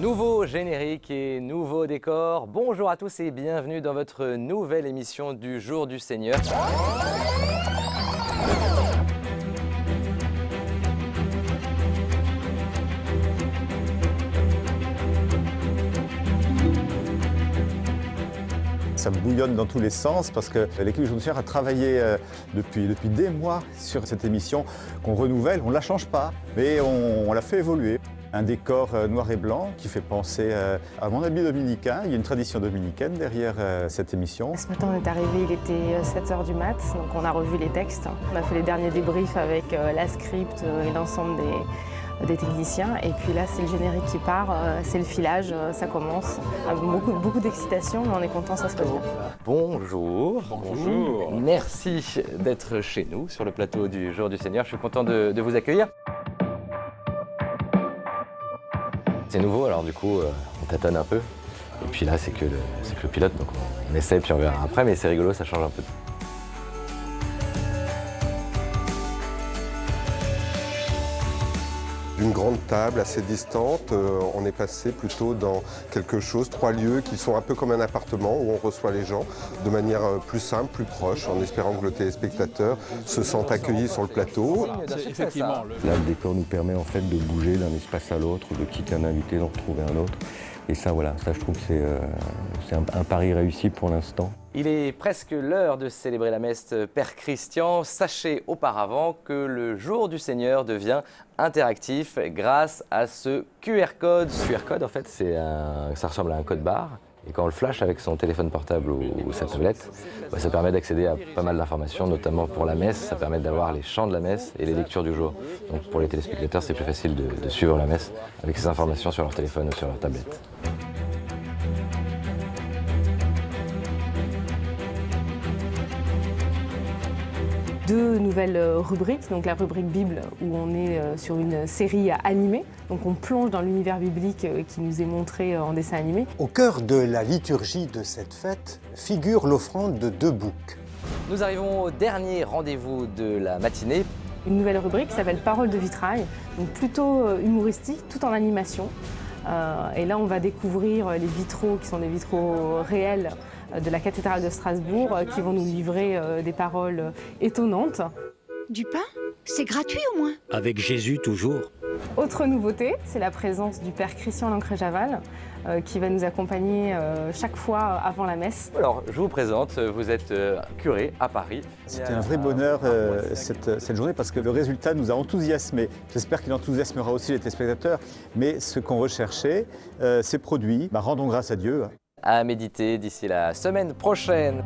Nouveau générique et nouveau décor. Bonjour à tous et bienvenue dans votre nouvelle émission du Jour du Seigneur. Ça bouillonne dans tous les sens parce que l'équipe du Jour du Seigneur a travaillé depuis des mois sur cette émission qu'on renouvelle. On ne la change pas, mais on l'a fait évoluer. Un décor noir et blanc qui fait penser à mon habit dominicain. Il y a une tradition dominicaine derrière cette émission. Ce matin, on est arrivé, il était 7 h du mat, donc on a revu les textes. On a fait les derniers débriefs avec la script et l'ensemble des techniciens. Et puis là, c'est le générique qui part, c'est le filage, ça commence. Beaucoup d'excitation, mais on est content, ça se passe bien. Bonjour. Bonjour. Merci d'être chez nous sur le plateau du Jour du Seigneur. Je suis content de vous accueillir. C'est nouveau, alors du coup, on tâtonne un peu. Et puis là, c'est que le pilote, donc on essaie, puis on verra après, mais c'est rigolo, ça change un peu. D'une grande table assez distante, on est passé plutôt dans quelque chose, 3 lieux qui sont un peu comme un appartement où on reçoit les gens de manière plus simple, plus proche, en espérant que le téléspectateur se sente accueilli sur le plateau. Effectivement, là, le décor nous permet en fait de bouger d'un espace à l'autre, de quitter un invité, d'en retrouver un autre. Et ça, voilà, ça je trouve que c'est un pari réussi pour l'instant. Il est presque l'heure de célébrer la messe Père Christian. Sachez auparavant que le Jour du Seigneur devient interactif grâce à ce QR code. Ce QR code, en fait, ça ressemble à un code barre. Et quand on le flash avec son téléphone portable ou sa tablette, ça permet d'accéder à pas mal d'informations, notamment pour la messe. Ça permet d'avoir les chants de la messe et les lectures du jour. Donc pour les téléspectateurs, c'est plus facile de suivre la messe avec ces informations sur leur téléphone ou sur leur tablette. Deux nouvelles rubriques, donc la rubrique Bible où on est sur une série animée, donc on plonge dans l'univers biblique qui nous est montré en dessin animé. Au cœur de la liturgie de cette fête figure l'offrande de 2 boucs. Nous arrivons au dernier rendez-vous de la matinée. Une nouvelle rubrique qui s'appelle Paroles de vitrail, donc plutôt humoristique, tout en animation. Et là on va découvrir les vitraux qui sont des vitraux réels de la cathédrale de Strasbourg qui vont nous livrer des paroles étonnantes. Du pain? C'est gratuit au moins? Avec Jésus toujours. Autre nouveauté, c'est la présence du Père Christian Lancret-Javal qui va nous accompagner chaque fois avant la messe. Alors, je vous présente, vous êtes curé à Paris. C'était un vrai bonheur cette journée parce que le résultat nous a enthousiasmés. J'espère qu'il enthousiasmera aussi les téléspectateurs. Mais ce qu'on recherchait, c'est produit. Rendons grâce à Dieu. À méditer d'ici la semaine prochaine.